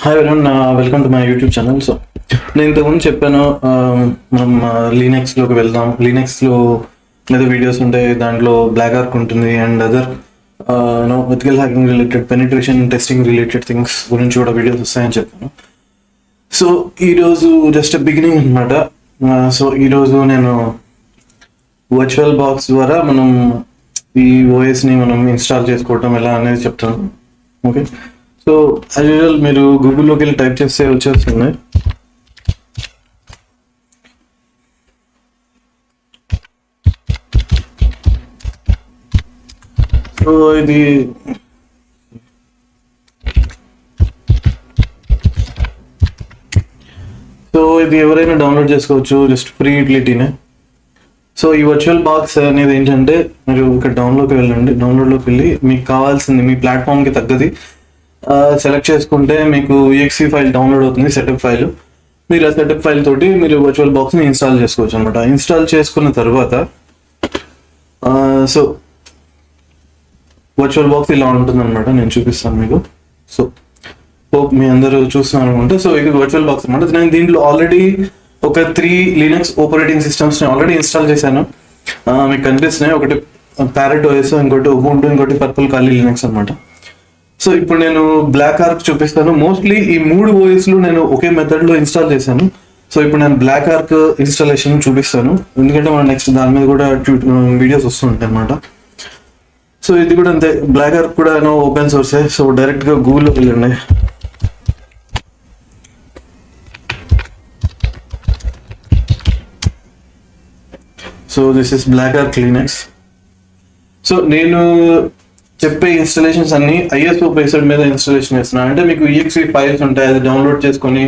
Hi everyone, welcome to my YouTube channel. So నేను ఇంతకుముందు చెప్పాను, మనం లీనెక్స్లోకి వెళ్దాం. లీనెక్స్లో ఏదో వీడియోస్ ఉంటాయి, దాంట్లో బ్లాక్ ఆర్క్ ఉంటుంది and other ethical hacking related, penetration testing related things గురించి కూడా వీడియోస్ వస్తాయని చెప్పాను. సో ఈరోజు జస్ట్ బిగినింగ్ అనమాట. సో ఈరోజు నేను వర్చువల్ బాక్స్ ద్వారా మనం ఈ ఓఎస్ని మనం ఇన్స్టాల్ చేసుకోవటం ఎలా అనేది చెప్తాను. ఓకే, సో యాజ్ యూజువల్ మీరు గూగుల్లోకి వెళ్ళి టైప్ చేస్తే వచ్చేస్తుంది. సో ఇది ఎవరైనా డౌన్లోడ్ చేసుకోవచ్చు, జస్ట్ ఫ్రీ యూటిలిటీనే. సో ఈ వర్చువల్ బాక్స్ అనేది ఏంటంటే, మీరు ఇక్కడ డౌన్లోడ్లోకి వెళ్ళి మీకు కావాల్సింది మీ ప్లాట్ఫామ్కి తగ్గది సెలెక్ట్ చేసుకుంటే మీకు EXE ఫైల్ డౌన్లోడ్ అవుతుంది, సెటప్ ఫైల్. మీరు ఆ సెటప్ ఫైల్ తోటి మీరు వర్చువల్ బాక్స్ని ఇన్స్టాల్ చేసుకోవచ్చు అనమాట. ఇన్స్టాల్ చేసుకున్న తర్వాత సో వర్చువల్ బాక్స్ ఇలా ఉంటుంది అనమాట. నేను చూపిస్తాను మీకు. సో హోప్ మీ అందరూ చూస్తున్నారు అనుకుంటే. సో ఇది వర్చువల్ బాక్స్ అనమాట. నేను దీంట్లో ఆల్రెడీ ఒక 3 లినక్స్ ఆపరేటింగ్ సిస్టమ్స్ని ఆల్రెడీ ఇన్స్టాల్ చేశాను. మీకు కనిపిస్తున్నాయి, ఒకటి ప్యారెట్ OS, ఇంకోటి ఉబుంటు, ఇంకోటి పర్పుల్ ఖాళీ లినక్స్ అనమాట. సో ఇప్పుడు నేను బ్లాక్ ఆర్క్ చూపిస్తాను. మోస్ట్లీ ఈ 3 OSలు నేను ఒకే మెథడ్లో ఇన్స్టాల్ చేశాను. సో ఇప్పుడు నేను బ్లాక్ ఆర్క్ ఇన్స్టాలేషన్ చూపిస్తాను, ఎందుకంటే మనం నెక్స్ట్ దాని మీద కూడా వీడియోస్ వస్తుంటాయి అనమాట. సో ఇది కూడా అంతే, బ్లాక్ ఆర్క్ కూడా ఓపెన్ సోర్సే. సో డైరెక్ట్గా గూగుల్లోకి వెళ్ళండి. So this is Black Arch Linux. So నేను చెప్పే ఇన్స్టాలేషన్స్ అన్ని ISO బేస్డ్ మీద ఇన్స్టాలేషన్ చేస్తున్నాను. అంటే మీకు EXE ఫైల్స్ ఉంటాయి, అది డౌన్లోడ్ చేసుకొని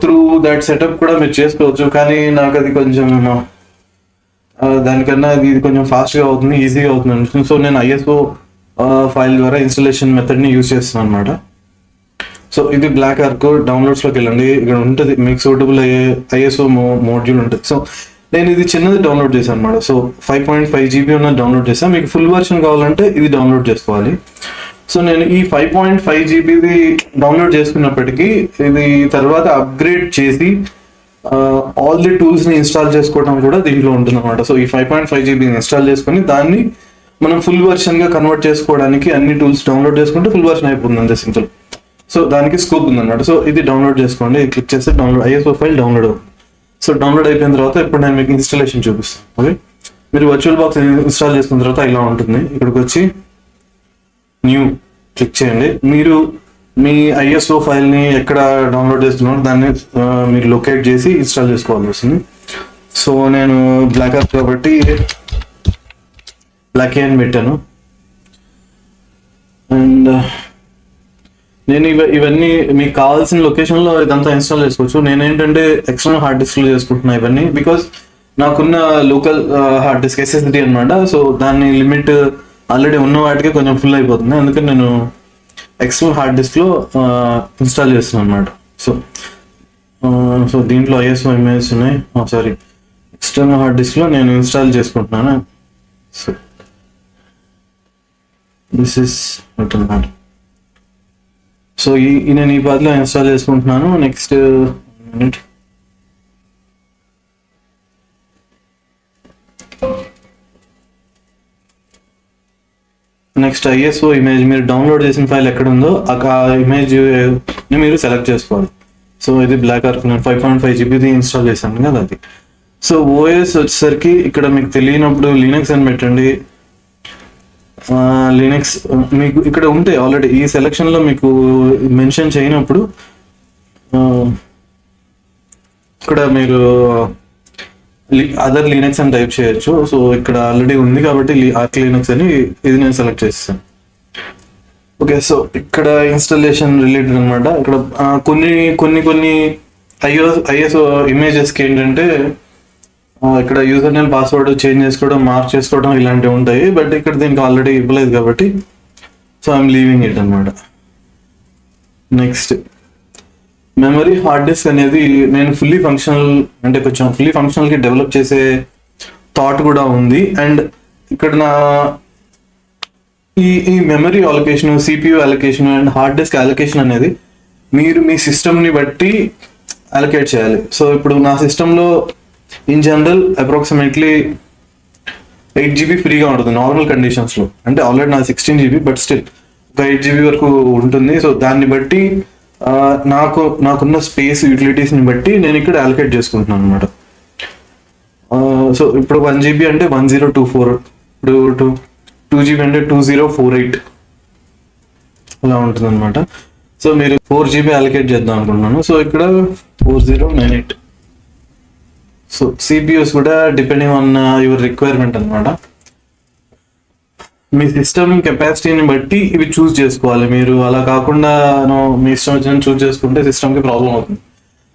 త్రూ దట్ సెటప్ కూడా మీరు చేసుకోవచ్చు. కానీ నాకు అది కొంచెం దానికన్నా ఇది కొంచెం ఫాస్ట్గా అవుతుంది, ఈజీగా అవుతుంది అనిపిస్తుంది. సో నేను ISO ఫైల్ ద్వారా ఇన్స్టాలేషన్ మెథడ్ని యూజ్ చేస్తున్నాను అనమాట. సో ఇది బ్లాక్ ఆర్క్. డౌన్లోడ్స్లోకి వెళ్ళండి, ఇక్కడ ఉంటుంది మీకు సూటబుల్ అయ్యే ISO మోడ్యూల్ ఉంటుంది. సో నేను ఇది చిన్నది డౌన్లోడ్ చేశాను అనమాట. సో 5.5 GB ఉన్నది డౌన్లోడ్ చేశాను. మీకు ఫుల్ వర్షన్ కావాలంటే ఇది డౌన్లోడ్ చేసుకోవాలి. సో నేను ఈ 5.5 GBది డౌన్లోడ్ చేసుకున్నప్పటికీ ఇది తర్వాత అప్గ్రేడ్ చేసి ఆల్ ది టూల్స్ని ఇన్స్టాల్ చేసుకోవడం కూడా దీంట్లో ఉంటుంది అనమాట. సో ఈ 5.5 GBని ఇన్స్టాల్ చేసుకుని దాన్ని మనం ఫుల్ వర్షన్గా కన్వర్ట్ చేసుకోవడానికి అన్ని టూల్స్ డౌన్లోడ్ చేసుకుంటే ఫుల్ వర్షన్ అయిపోతుంది, అంతే సింపుల్. సో దానికి స్కోప్ ఉందన్నమాట. సో ఇది డౌన్లోడ్ చేసుకోండి, క్లిక్ చేస్తే డౌన్లోడ్ ISO ఫైల్ డౌన్లోడ్ అవుతుంది. సో డౌన్లోడ్ అయిపోయిన తర్వాత ఇప్పుడు నేను మీకు ఇన్స్టాలేషన్ చూపిస్తాను. ఓకే, మీరు వర్చువల్ బాక్స్ ఇన్స్టాల్ చేసుకున్న తర్వాత ఇలా ఉంటుంది. ఇక్కడికి వచ్చి న్యూ క్లిక్ చేయండి. మీరు మీ ISO ఫైల్ని ఎక్కడ డౌన్లోడ్ చేస్తున్నారో దాన్ని మీరు లొకేట్ చేసి ఇన్స్టాల్ చేసుకోవాల్సి వస్తుంది. సో నేను బ్లాక్ ఆర్క్ కాబట్టి బ్లాక్ అని పెట్టాను. అండ్ నేను ఇవన్నీ మీకు కావాల్సిన లొకేషన్లో ఇదంతా ఇన్స్టాల్ చేసుకోవచ్చు. నేనేంటంటే ఎక్స్టర్నల్ హార్డ్ డిస్క్లో చేసుకుంటున్నా ఇవన్నీ, బికాస్ నాకున్న లోకల్ హార్డ్ డిస్క్ SSD అనమాట. సో దాని లిమిట్ ఆల్రెడీ ఉన్న వాటికి కొంచెం ఫుల్ అయిపోతుంది, అందుకని నేను ఎక్స్టర్నల్ హార్డ్ డిస్క్లో ఇన్స్టాల్ చేస్తున్నాను అనమాట. సో దీంట్లో ISO ఇమేజెస్ ఉన్నాయి. సారీ, ఎక్స్టర్నల్ హార్డ్ డిస్క్లో నేను ఇన్స్టాల్ చేసుకుంటున్నాను. సో దిస్ ఇస్ అనమాట. సో నేను ఈ పాత్రలో ఇన్స్టాల్ చేసుకుంటున్నాను. నెక్స్ట్ ISO ఇమేజ్, మీరు డౌన్లోడ్ చేసిన ఫైల్ ఎక్కడ ఉందో ఆ ఇమేజ్ మీరు సెలెక్ట్ చేసుకోవాలి. సో ఇది బ్లాక్ ఆర్క్, నేను 5.5 GBది ఇన్స్టాల్ చేశాను కదా అది. సో OS వచ్చేసరికి ఇక్కడ మీకు తెలియనప్పుడు లినక్స్ అని పెట్టండి. లినక్స్ మీకు ఇక్కడ ఉంటాయి ఆల్రెడీ. ఈ సెలక్షన్లో మీకు మెన్షన్ చేయనప్పుడు ఇక్కడ మీరు అదర్ లినక్స్ అని టైప్ చేయొచ్చు. సో ఇక్కడ ఆల్రెడీ ఉంది కాబట్టి ఆర్క్ లినక్స్ అని ఇది నేను సెలెక్ట్ చేస్తాను. ఓకే, సో ఇక్కడ ఇన్స్టాలేషన్ రిలేటెడ్ అనమాట. ఇక్కడ కొన్ని ISO ఇమేజెస్కి ఏంటంటే ఇక్కడ యూజర్ నేమ్ పాస్వర్డ్ చేంజ్ చేసుకోవడం, మార్క్ చేసుకోవడం ఇలాంటివి ఉంటాయి. బట్ ఇక్కడ దీనికి ఆల్రెడీ ఇవ్వలేదు కాబట్టి సో ఐఎమ్ లీవింగ్ ఇట్ అనమాట. నెక్స్ట్ మెమరీ హార్డ్ డిస్క్ అనేది నేను కొంచెం ఫుల్లీ ఫంక్షనల్కి డెవలప్ చేసే థాట్ కూడా ఉంది. అండ్ ఇక్కడ నా ఈ memory allocation, CPU allocation and hard disk allocation అనేది మీరు మీ సిస్టమ్ని బట్టి అలొకేట్ చేయాలి. సో ఇప్పుడు నా సిస్టంలో ఇన్ జనరల్ అప్రాక్సిమేట్లీ 8 GB ఫ్రీగా ఉంటుంది నార్మల్ కండిషన్స్లో. అంటే ఆల్రెడీ నా 16 GB, బట్ స్టిల్ ఒక 8 GB వరకు ఉంటుంది. సో దాన్ని బట్టి నాకున్న స్పేస్ యూటిలిటీస్ని బట్టి నేను ఇక్కడ అలొకేట్ చేసుకుంటున్నాను అనమాట. సో ఇప్పుడు 1 GB అంటే 1024, ఇప్పుడు 2 GB అంటే 2048 అలా ఉంటుంది అనమాట. సో మీరు 4 GB అలొకేట్ చేద్దాం అనుకుంటున్నాను. సో ఇక్కడ 4098. సో సిపియూస్ కూడా డిపెండింగ్ ఆన్ యువర్ రిక్వైర్మెంట్ అనమాట. మీ సిస్టమ్ కెపాసిటీని బట్టి ఇవి చూస్ చేసుకోవాలి మీరు. అలా కాకుండా మీ ఇష్టం వచ్చిన చూస్ చేసుకుంటే సిస్టమ్కి ప్రాబ్లం అవుతుంది.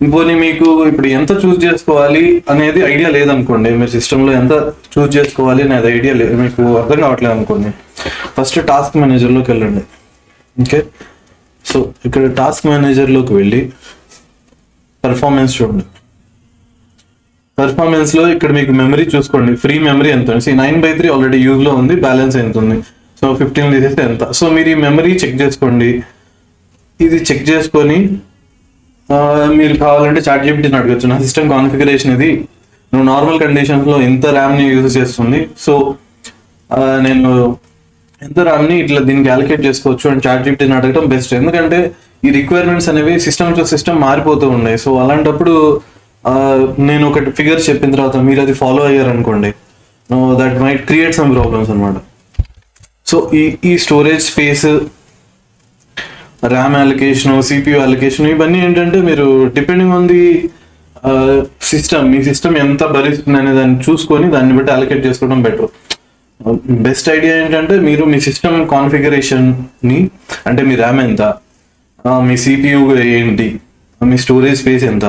ఇంకోని మీకు ఇప్పుడు ఎంత చూస్ చేసుకోవాలి అనేది ఐడియా లేదనుకోండి, మీరు సిస్టంలో ఎంత చూస్ చేసుకోవాలి అనేది ఐడియా లేదు, మీకు అర్థం కావట్లేదు అనుకోండి, ఫస్ట్ టాస్క్ మేనేజర్లోకి వెళ్ళండి. ఓకే, సో ఇక్కడ టాస్క్ మేనేజర్లోకి వెళ్ళి పెర్ఫార్మెన్స్ చూడండి. పెర్ఫార్మెన్స్లో ఇక్కడ మీకు మెమరీ చూసుకోండి, ఫ్రీ మెమరీ ఎంత ఉంది. 9/3 ఆల్రెడీ యూజ్లో ఉంది, బ్యాలెన్స్ ఎంత ఉంది. సో 15 తీసేస్తే ఎంత. సో మీరు ఈ మెమరీ చెక్ చేసుకోండి. ఇది చెక్ చేసుకొని మీరు కావాలంటే ChatGPTని అడగచ్చు, నా సిస్టమ్ కాన్ఫిగరేషన్ ఇది, నువ్వు నార్మల్ కండిషన్స్లో ఎంత ర్యామ్ని యూజ్ చేస్తుంది, సో నేను ఎంత ర్యామ్ని ఇట్లా దీనికి అలొకేట్ చేసుకోవచ్చు అని ChatGPTని అడగడం బెస్ట్. ఎందుకంటే ఈ రిక్వైర్మెంట్స్ అనేవి సిస్టమ్ టు సిస్టమ్ మారిపోతూ ఉన్నాయి. సో అలాంటప్పుడు నేను ఒకటి ఫిగర్ చెప్పిన తర్వాత మీరు అది ఫాలో అయ్యారనుకోండి, that might create some problems అనమాట. సో ఈ storage space, RAM allocation, CPU allocation, ఇవన్నీ ఏంటంటే మీరు డిపెండింగ్ ఆన్ ది సిస్టమ్, మీ సిస్టమ్ ఎంత భరిస్తుంది అనే దాన్ని చూసుకొని దాన్ని బట్టి అలొకేట్ చేసుకోవడం బెటర్. బెస్ట్ ఐడియా ఏంటంటే మీరు మీ సిస్టమ్ కాన్ఫిగరేషన్ని, అంటే మీ ర్యామ్ ఎంత, మీ CPU ఏంటి, మీ స్టోరేజ్ స్పేస్ ఎంత,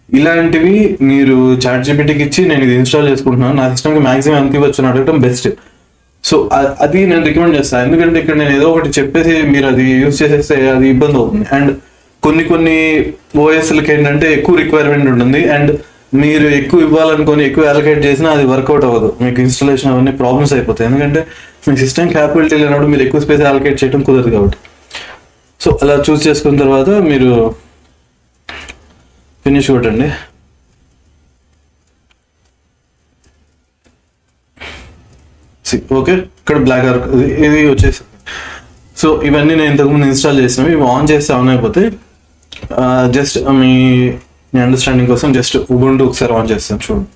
ఇలాంటివి మీరు ChatGPTకి ఇచ్చి నేను ఇది ఇన్స్టాల్ చేసుకుంటున్నాను, నా సిస్టమ్కి మ్యాక్సిమం ఎంత ఇవ్వచ్చు అని అడగడం బెస్ట్. సో అది నేను రికమెండ్ చేస్తాను. ఎందుకంటే ఇక్కడ నేను ఏదో ఒకటి చెప్పేసి మీరు అది యూజ్ చేసేస్తే అది ఇబ్బంది అవుతుంది. అండ్ కొన్ని ఓఎస్లకి ఏంటంటే ఎక్కువ రిక్వైర్మెంట్ ఉంటుంది, అండ్ మీరు ఎక్కువ ఇవ్వాలనుకొని ఎక్కువ అలొకేట్ చేసినా అది వర్కౌట్ అవ్వదు, మీకు ఇన్స్టాలేషన్ అవన్నీ ప్రాబ్లమ్స్ అయిపోతాయి. ఎందుకంటే మీ సిస్టమ్ క్యాపబిలిటీ లేనప్పుడు మీరు ఎక్కువ స్పేస్ అలొకేట్ చేయడం కుదరదు కాబట్టి. సో అలా చూస్ చేసుకున్న తర్వాత మీరు ఫినిష్ కొట్టండి. ఓకే, ఇక్కడ బ్లాక్ ఆర్క్ ఇది వచ్చేసింది. సో ఇవన్నీ నేను ఇంతకుముందు ఇన్స్టాల్ చేసినవి, ఇవి ఆన్ చేస్తే ఆన్ అయిపోతే జస్ట్ మీ అండర్స్టాండింగ్ కోసం జస్ట్ ఉబుంటూ ఒకసారి ఆన్ చేస్తాను చూడండి.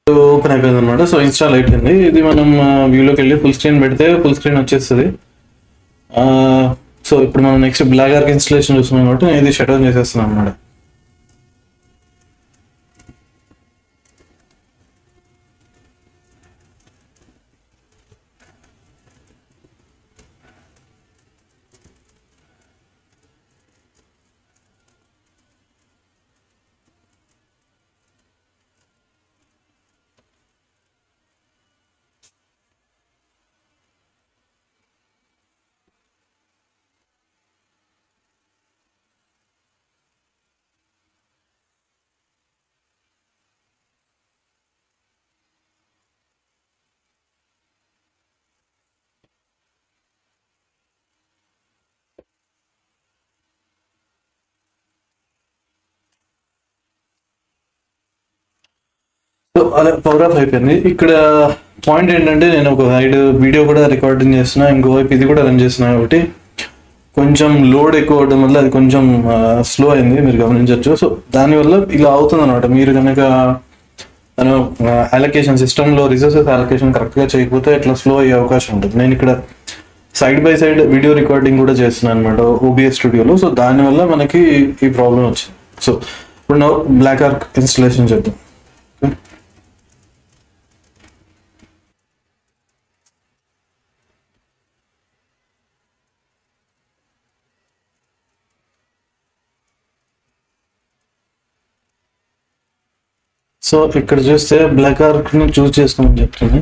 ఓపెన్ అయిపోయింది అనమాట. సో ఇన్స్టాల్ అయిపోయింది. ఇది మనం వ్యూలోకి వెళ్ళి ఫుల్ స్క్రీన్ పెడితే ఫుల్ స్క్రీన్ వచ్చేస్తుంది. సో ఇప్పుడు మనం నెక్స్ట్ బ్లాక్ ఆర్క్ ఇన్స్టాలేషన్ చూస్తున్నాం కాబట్టి ఇది షట్ డౌన్ చేసేస్తున్నాం అనమాట. సో అలా పవర్ ఆఫ్ అయిపోయింది. ఇక్కడ పాయింట్ ఏంటంటే నేను ఒక సైడ్ వీడియో కూడా రికార్డింగ్ చేస్తున్నా, ఇంకోవైపు ఇది కూడా రన్ చేస్తున్నా కాబట్టి కొంచెం లోడ్ ఎక్కువ అవడం వల్ల అది కొంచెం స్లో అయింది, మీరు గమనించవచ్చు. సో దానివల్ల ఇలా అవుతుంది అనమాట. మీరు కనుక అలొకేషన్ సిస్టంలో రిసోర్సెస్ అలొకేషన్ కరెక్ట్గా చేయకపోతే ఇట్లా స్లో అయ్యే అవకాశం ఉంటుంది. నేను ఇక్కడ side by side video recording కూడా చేస్తున్నాను అనమాట OBS స్టూడియోలో. సో దానివల్ల మనకి ఈ ప్రాబ్లం వచ్చింది. సో ఇప్పుడు నా బ్లాక్ ఆర్క్ ఇన్స్టలేషన్ చేద్దాం. సో ఇక్కడ చూస్తే బ్లాక్ ఆర్క్ ని చూస్ చేసుకోమని చెప్తుంది.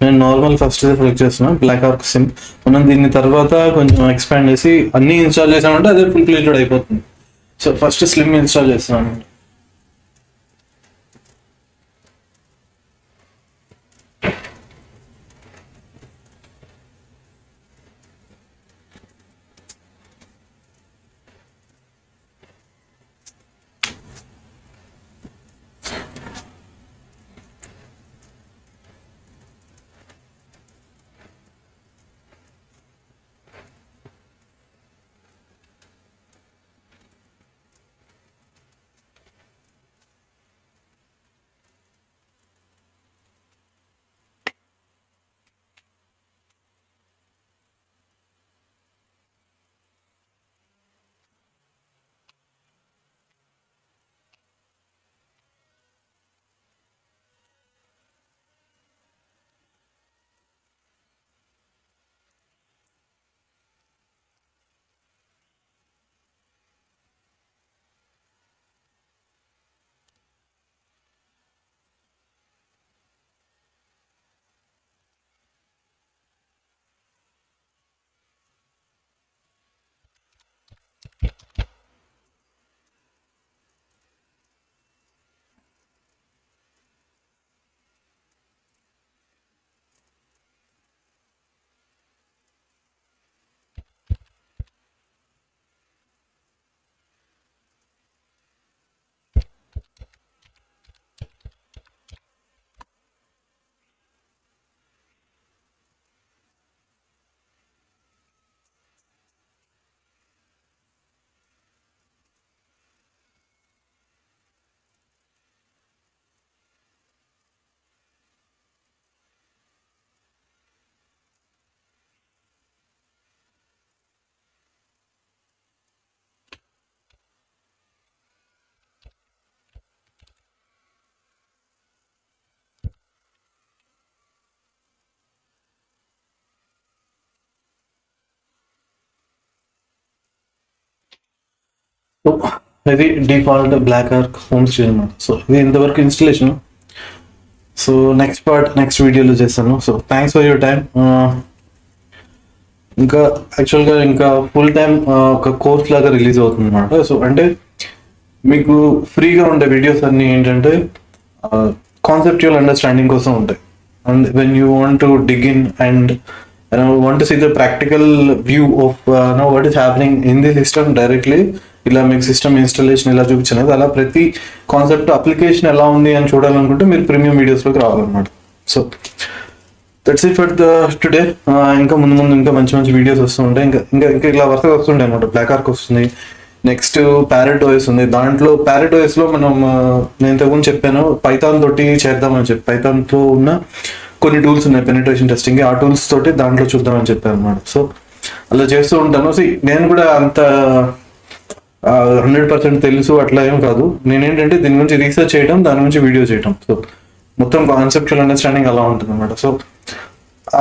నేను నార్మల్ ఫస్ట్ సెలెక్ట్ చేస్తున్నాను బ్లాక్ ఆర్క్ సిమ్. మనం దీని తర్వాత కొంచెం ఎక్స్పాండ్ చేసి అన్ని ఇన్స్టాల్ చేసామంటే అదే ఫుల్ ఫ్లెడ్జ్డ్ అయిపోతుంది. సో ఫస్ట్ స్లిమ్ ఇన్స్టాల్ చేస్తున్నాను. సో ఇది default Black Arch home screen అన్నమాట. సో ఇది ఇంతవరకు ఇన్స్టలేషన్. సో నెక్స్ట్ వీడియోలో చేస్తాను. So thanks for your time. ఇంకా యాక్చువల్గా ఇంకా ఫుల్ టైం ఒక కోర్స్ లాగా రిలీజ్ అవుతుంది అనమాట. సో అంటే మీకు ఫ్రీగా ఉండే వీడియోస్ అన్నీ ఏంటంటే కాన్సెప్చువల్ అండర్స్టాండింగ్ కోసం ఉంటాయి. And when you want to dig in and want to see the practical view of what is happening in the system directly, ఇలా మీకు సిస్టమ్ ఇన్స్టాలేషన్ ఇలా చూపించినది అలా ప్రతి కాన్సెప్ట్ అప్లికేషన్ ఎలా ఉంది అని చూడాలనుకుంటే మీరు ప్రీమియం వీడియోస్లోకి రావాలన్నమాట. So that's it for the today. ఇంకా ముందు ఇంకా మంచి వీడియోస్ వస్తూ ఉంటాయి. ఇంకా ఇలా వరుసగా వస్తుంటాయి అనమాట. బ్లాక్ ఆర్క్ వస్తుంది, నెక్స్ట్ ప్యారెట్ ఓఎస్ ఉంది. దాంట్లో ప్యారెట్ ఓఎస్ లో మనం నేను ఇంతకుముందు చెప్పాను పైథాన్ తోటి చేద్దామని చెప్పి, పైథాన్తో ఉన్న కొన్ని టూల్స్ ఉన్నాయి పెనిట్రేషన్ టెస్టింగ్, ఆ టూల్స్ తోటి దాంట్లో చూద్దామని చెప్పాను అనమాట. సో అలా చేస్తూ ఉంటాను. సో నేను కూడా అంత 100% తెలుసు అట్లా ఏం కాదు. నేనేంటంటే దీని గురించి రీసెర్చ్ చేయడం, దాని గురించి వీడియో చేయడం. సో మొత్తం కాన్సెప్చువల్ అండర్స్టాండింగ్ అలా ఉంటుంది అనమాట. So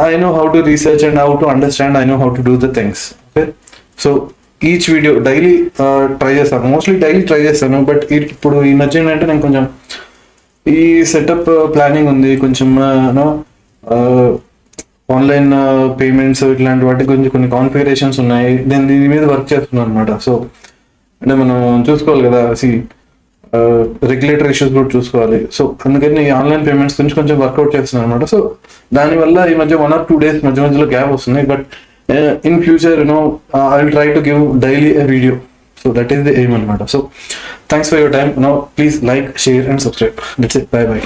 I know how to research and how to understand, I know how to do the things. Okay, so each video daily try చేస్తాను, మోస్ట్లీ డైలీ ట్రై చేస్తాను. బట్ ఇప్పుడు ఈ మధ్య ఏంటంటే నేను కొంచెం ఈ సెటప్ ప్లానింగ్ ఉంది, కొంచెం ఆన్లైన్ పేమెంట్స్ ఇట్లాంటి వాటి గురించి కొన్ని కాన్ఫిగరేషన్స్ ఉన్నాయి. నేను దీని మీద వర్క్ చేస్తున్నాను అనమాట. సో అంటే మనం చూసుకోవాలి కదా, రెగ్యులేటరీ ఇష్యూస్ కూడా చూసుకోవాలి. సో అందుకని ఈ ఆన్లైన్ పేమెంట్స్ గురించి కొంచెం వర్కౌట్ చేస్తున్నాను అనమాట. సో దానివల్ల ఈ మధ్య 1 or 2 days మధ్యలో గ్యాప్ వస్తుంది. But in future I will try to give daily a video. So that is the aim అనమాట. So thanks for your time. Now please like, share and subscribe. That's it. Bye bye.